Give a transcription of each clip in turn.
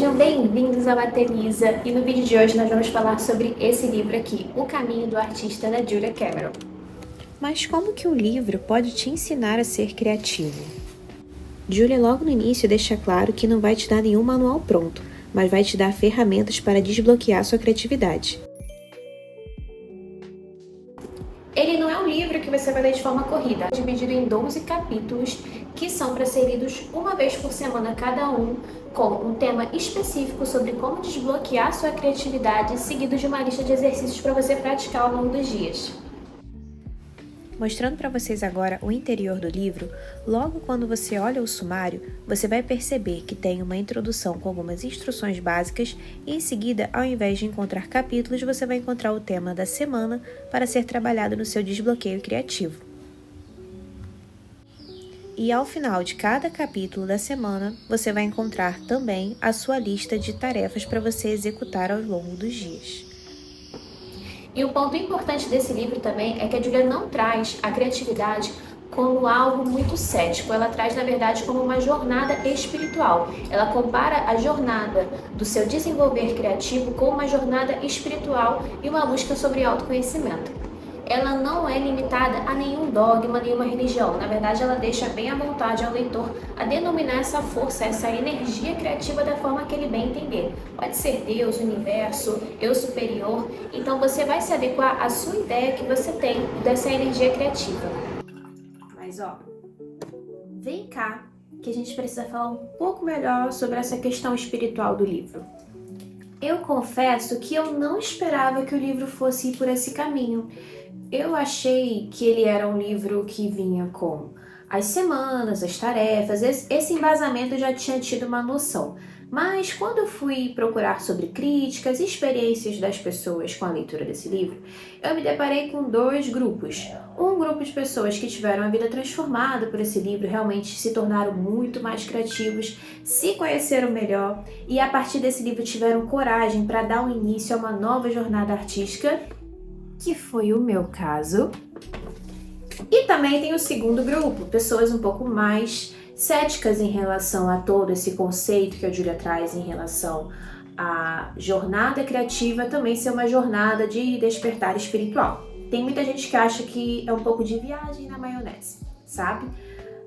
Sejam bem-vindos ao Atenisa e no vídeo de hoje nós vamos falar sobre esse livro aqui, O Caminho do Artista, da Julia Cameron. Mas como que um livro pode te ensinar a ser criativo? Julia logo no início deixa claro que não vai te dar nenhum manual pronto, mas vai te dar ferramentas para desbloquear sua criatividade. Ele não é um livro que você vai ler de forma corrida, é dividido em 12 capítulos que são para ser lidos uma vez por semana cada um, com um tema específico sobre como desbloquear sua criatividade, seguido de uma lista de exercícios para você praticar ao longo dos dias. Mostrando para vocês agora o interior do livro, logo quando você olha o sumário, você vai perceber que tem uma introdução com algumas instruções básicas e em seguida, ao invés de encontrar capítulos, você vai encontrar o tema da semana para ser trabalhado no seu desbloqueio criativo. E ao final de cada capítulo da semana, você vai encontrar também a sua lista de tarefas para você executar ao longo dos dias. E um ponto importante desse livro também é que a Julia não traz a criatividade como algo muito cético, ela traz na verdade como uma jornada espiritual. Ela compara a jornada do seu desenvolver criativo com uma jornada espiritual e uma busca sobre autoconhecimento. Ela não é limitada a nenhum dogma, nenhuma religião. Na verdade, ela deixa bem à vontade ao leitor a denominar essa força, essa energia criativa da forma que ele bem entender. Pode ser Deus, universo, eu superior. Então, você vai se adequar à sua ideia que você tem dessa energia criativa. Mas, vem cá, que a gente precisa falar um pouco melhor sobre essa questão espiritual do livro. Eu confesso que eu não esperava que o livro fosse ir por esse caminho. Eu achei que ele era um livro que vinha com as semanas, as tarefas, esse embasamento eu já tinha tido uma noção. Mas quando eu fui procurar sobre críticas e experiências das pessoas com a leitura desse livro, eu me deparei com dois grupos. Um grupo de pessoas que tiveram a vida transformada por esse livro, realmente se tornaram muito mais criativos, se conheceram melhor e a partir desse livro tiveram coragem para dar um início a uma nova jornada artística, que foi o meu caso. E também tem o segundo grupo, pessoas um pouco mais céticas em relação a todo esse conceito que a Julia traz em relação à jornada criativa também ser uma jornada de despertar espiritual. Tem muita gente que acha que é um pouco de viagem na maionese, sabe?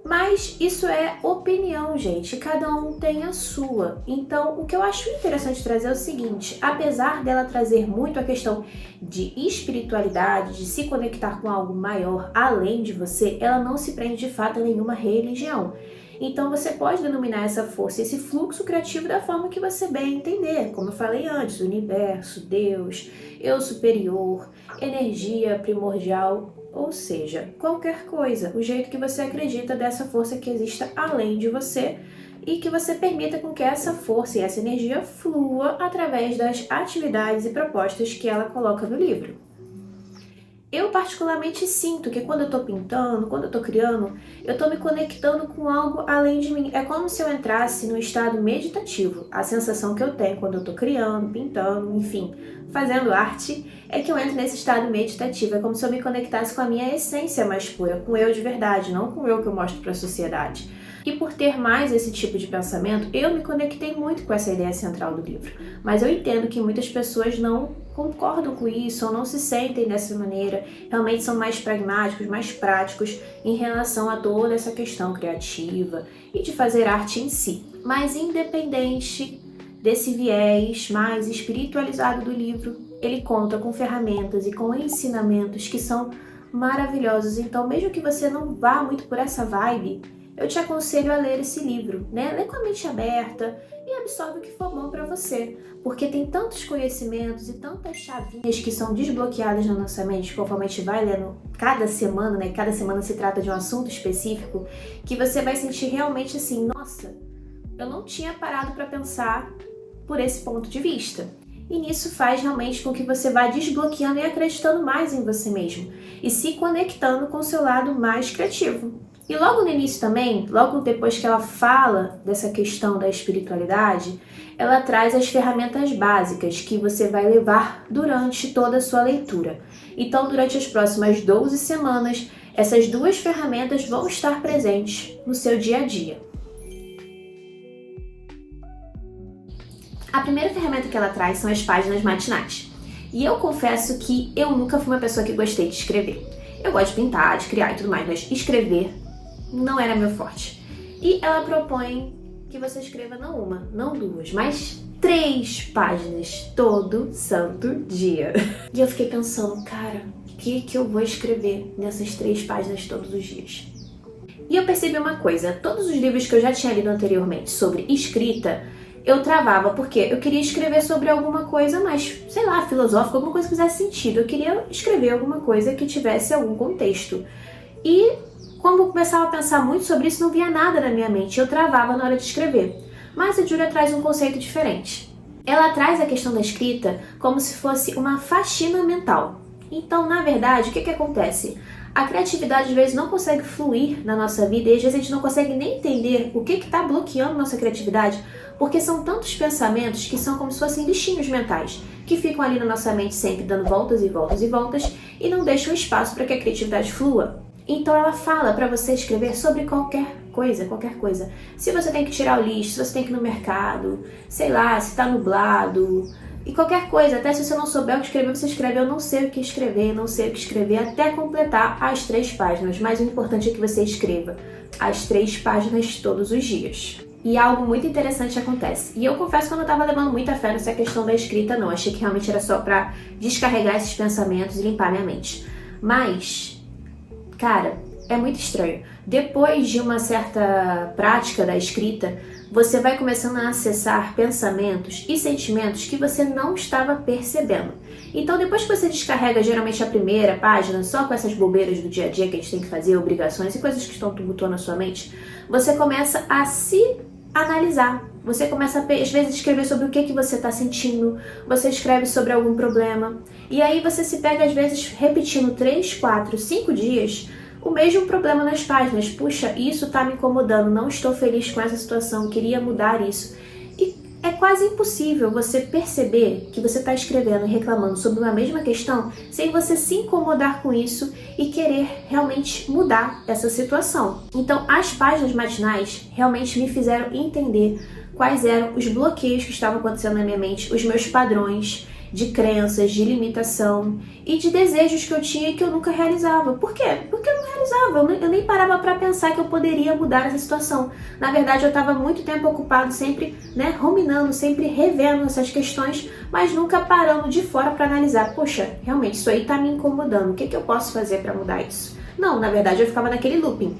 Mas isso é opinião, gente, cada um tem a sua. Então, o que eu acho interessante trazer é o seguinte, apesar dela trazer muito a questão de espiritualidade, de se conectar com algo maior além de você, ela não se prende de fato a nenhuma religião. Então você pode denominar essa força, esse fluxo criativo da forma que você bem entender, como eu falei antes, universo, Deus, eu superior, energia primordial, ou seja, qualquer coisa, o jeito que você acredita dessa força que exista além de você e que você permita com que essa força e essa energia flua através das atividades e propostas que ela coloca no livro. Eu particularmente sinto que quando eu tô pintando, quando eu tô criando, eu tô me conectando com algo além de mim. É como se eu entrasse num estado meditativo. A sensação que eu tenho quando eu tô criando, pintando, enfim, fazendo arte, é que eu entro nesse estado meditativo. É como se eu me conectasse com a minha essência mais pura, com eu de verdade, não com eu que eu mostro pra sociedade. E por ter mais esse tipo de pensamento, eu me conectei muito com essa ideia central do livro. Mas eu entendo que muitas pessoas não concordam com isso ou não se sentem dessa maneira, realmente são mais pragmáticos, mais práticos em relação a toda essa questão criativa e de fazer arte em si. Mas independente desse viés mais espiritualizado do livro, ele conta com ferramentas e com ensinamentos que são maravilhosos. Então, mesmo que você não vá muito por essa vibe, eu te aconselho a ler esse livro, né? Lê com a mente aberta e absorve o que for bom para você, porque tem tantos conhecimentos e tantas chavinhas que são desbloqueadas na nossa mente conforme a gente vai lendo cada semana, né? Cada semana se trata de um assunto específico, que você vai sentir realmente assim, nossa, eu não tinha parado para pensar por esse ponto de vista. E nisso faz realmente com que você vá desbloqueando e acreditando mais em você mesmo e se conectando com o seu lado mais criativo. E logo no início também, logo depois que ela fala dessa questão da espiritualidade, ela traz as ferramentas básicas que você vai levar durante toda a sua leitura. Então, durante as próximas 12 semanas, essas duas ferramentas vão estar presentes no seu dia a dia. A primeira ferramenta que ela traz são as páginas matinais. E eu confesso que eu nunca fui uma pessoa que gostei de escrever. Eu gosto de pintar, de criar e tudo mais, mas escrever não era meu forte. E ela propõe que você escreva não uma, não duas, mas 3 páginas todo santo dia. E eu fiquei pensando, cara, o que eu vou escrever nessas 3 páginas todos os dias? E eu percebi uma coisa, todos os livros que eu já tinha lido anteriormente sobre escrita, eu travava, porque eu queria escrever sobre alguma coisa mais, sei lá, filosófica, alguma coisa que fizesse sentido. Eu queria escrever alguma coisa que tivesse algum contexto. E quando eu começava a pensar muito sobre isso, não via nada na minha mente, eu travava na hora de escrever. Mas a Julia traz um conceito diferente. Ela traz a questão da escrita como se fosse uma faxina mental. Então, na verdade, o que acontece? A criatividade às vezes não consegue fluir na nossa vida e às vezes a gente não consegue nem entender o que está bloqueando nossa criatividade, porque são tantos pensamentos que são como se fossem lixinhos mentais, que ficam ali na nossa mente sempre dando voltas e voltas e voltas e não deixam espaço para que a criatividade flua. Então ela fala para você escrever sobre qualquer coisa, qualquer coisa. Se você tem que tirar o lixo, se você tem que ir no mercado, sei lá, se está nublado, e qualquer coisa, até se você não souber o que escrever, você escreve eu não sei o que escrever, não sei o que escrever, até completar as 3 páginas. Mas o importante é que você escreva as 3 páginas todos os dias. E algo muito interessante acontece. E eu confesso que eu não estava levando muita fé nessa questão da escrita, não. Achei que realmente era só para descarregar esses pensamentos e limpar minha mente. Mas, cara, é muito estranho. Depois de uma certa prática da escrita, você vai começando a acessar pensamentos e sentimentos que você não estava percebendo. Então, depois que você descarrega geralmente a primeira página, só com essas bobeiras do dia a dia que a gente tem que fazer, obrigações e coisas que estão tumultuando a sua mente, você começa a se analisar. Você começa a, às vezes, escrever sobre o que você está sentindo, você escreve sobre algum problema, e aí você se pega, às vezes, repetindo 3, 4, 5 dias o mesmo problema nas páginas. Puxa, isso está me incomodando, não estou feliz com essa situação, queria mudar isso. E é quase impossível você perceber que você está escrevendo e reclamando sobre uma mesma questão sem você se incomodar com isso e querer realmente mudar essa situação. Então, as páginas matinais realmente me fizeram entender quais eram os bloqueios que estavam acontecendo na minha mente, os meus padrões de crenças, de limitação e de desejos que eu tinha e que eu nunca realizava. Por quê? Porque eu não realizava, eu nem parava para pensar que eu poderia mudar essa situação. Na verdade, eu estava muito tempo ocupado, sempre, ruminando, sempre revendo essas questões, mas nunca parando de fora para analisar. Poxa, realmente, isso aí está me incomodando, o que eu posso fazer para mudar isso? Não, na verdade eu ficava naquele looping.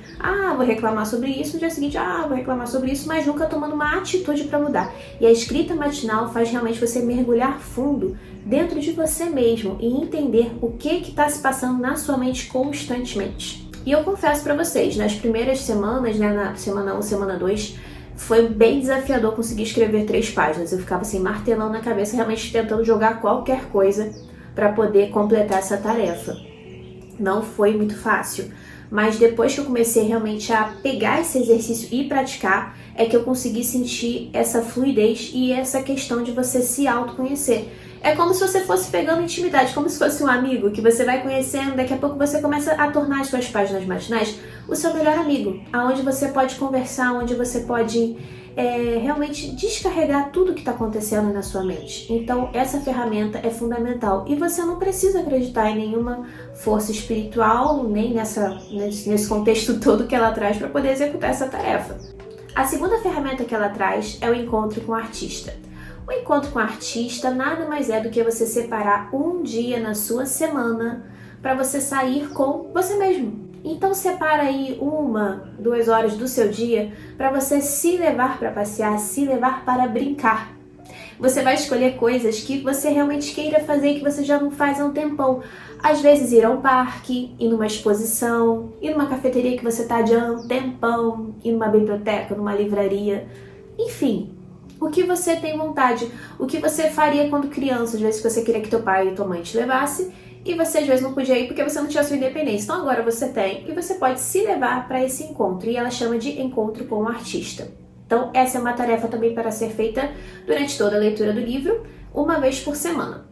Vou reclamar sobre isso, no dia seguinte, vou reclamar sobre isso, mas nunca tomando uma atitude para mudar. E a escrita matinal faz realmente você mergulhar fundo dentro de você mesmo e entender o que está se passando na sua mente constantemente. E eu confesso para vocês, nas primeiras semanas, na semana 1, semana 2, foi bem desafiador conseguir escrever 3 páginas. Eu ficava assim, martelando na cabeça, realmente tentando jogar qualquer coisa para poder completar essa tarefa. Não foi muito fácil, mas depois que eu comecei realmente a pegar esse exercício e praticar, é que eu consegui sentir essa fluidez e essa questão de você se autoconhecer. É como se você fosse pegando intimidade, como se fosse um amigo que você vai conhecendo, daqui a pouco você começa a tornar as suas páginas matinais o seu melhor amigo, aonde você pode conversar, onde você pode realmente descarregar tudo que está acontecendo na sua mente. Então, essa ferramenta é fundamental e você não precisa acreditar em nenhuma força espiritual, nem nesse contexto todo que ela traz para poder executar essa tarefa. A segunda ferramenta que ela traz é o encontro com o artista. O encontro com o artista nada mais é do que você separar um dia na sua semana para você sair com você mesmo. Então separa aí 1, 2 horas do seu dia para você se levar para passear, se levar para brincar. Você vai escolher coisas que você realmente queira fazer e que você já não faz há um tempão. Às vezes ir a um parque, ir numa exposição, ir numa cafeteria que você está adiando um tempão, ir numa biblioteca, numa livraria, enfim. O que você tem vontade, o que você faria quando criança, às vezes você queria que teu pai e tua mãe te levasse e você às vezes não podia ir porque você não tinha sua independência. Então agora você tem e você pode se levar para esse encontro e ela chama de encontro com o artista. Então essa é uma tarefa também para ser feita durante toda a leitura do livro, uma vez por semana.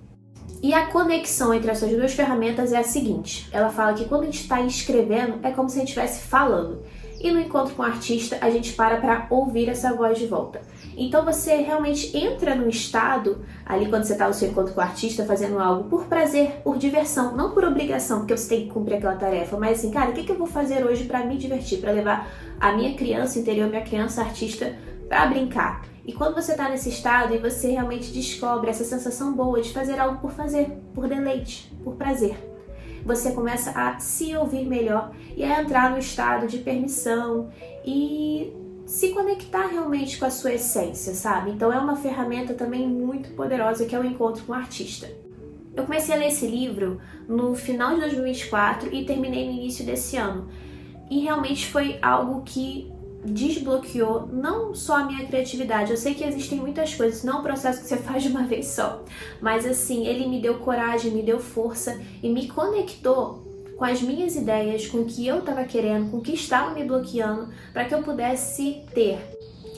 E a conexão entre essas 2 ferramentas é a seguinte, ela fala que quando a gente está escrevendo é como se a gente estivesse falando. E no encontro com o artista, a gente para ouvir essa voz de volta. Então você realmente entra no estado, ali quando você está no seu encontro com o artista, fazendo algo por prazer, por diversão, não por obrigação, porque você tem que cumprir aquela tarefa, mas assim, cara, o que eu vou fazer hoje para me divertir, para levar a minha criança interior, minha criança artista, para brincar. E quando você está nesse estado e você realmente descobre essa sensação boa de fazer algo por fazer, por deleite, por prazer, você começa a se ouvir melhor e a entrar no estado de permissão e se conectar realmente com a sua essência, sabe? Então é uma ferramenta também muito poderosa que é o encontro com o artista. Eu comecei a ler esse livro no final de 2024 e terminei no início desse ano. E realmente foi algo que desbloqueou não só a minha criatividade. Eu sei que existem muitas coisas, não é um processo que você faz de uma vez só, mas assim, ele me deu coragem, me deu força e me conectou com as minhas ideias, com o que eu estava querendo, com o que estava me bloqueando, para que eu pudesse ter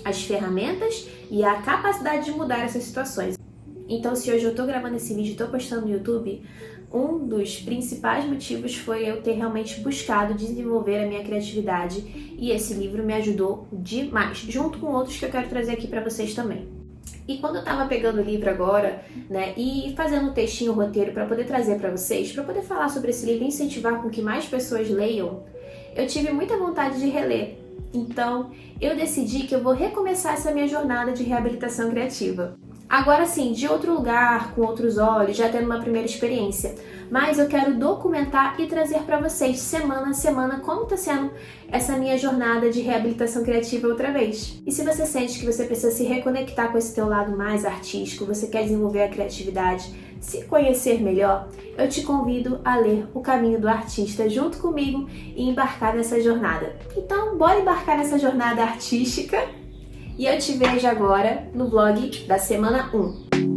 as ferramentas e a capacidade de mudar essas situações. Então, se hoje eu tô gravando esse vídeo e tô postando no YouTube, um dos principais motivos foi eu ter realmente buscado desenvolver a minha criatividade e esse livro me ajudou demais, junto com outros que eu quero trazer aqui para vocês também. E quando eu tava pegando o livro agora, né, e fazendo um textinho, roteiro para poder trazer para vocês, para poder falar sobre esse livro e incentivar com que mais pessoas leiam, eu tive muita vontade de reler. Então, eu decidi que eu vou recomeçar essa minha jornada de reabilitação criativa. Agora sim, de outro lugar, com outros olhos, já tendo uma primeira experiência. Mas eu quero documentar e trazer para vocês, semana a semana, como está sendo essa minha jornada de reabilitação criativa outra vez. E se você sente que você precisa se reconectar com esse teu lado mais artístico, você quer desenvolver a criatividade, se conhecer melhor, eu te convido a ler O Caminho do Artista junto comigo e embarcar nessa jornada. Então, bora embarcar nessa jornada artística? E eu te vejo agora no vlog da semana 1.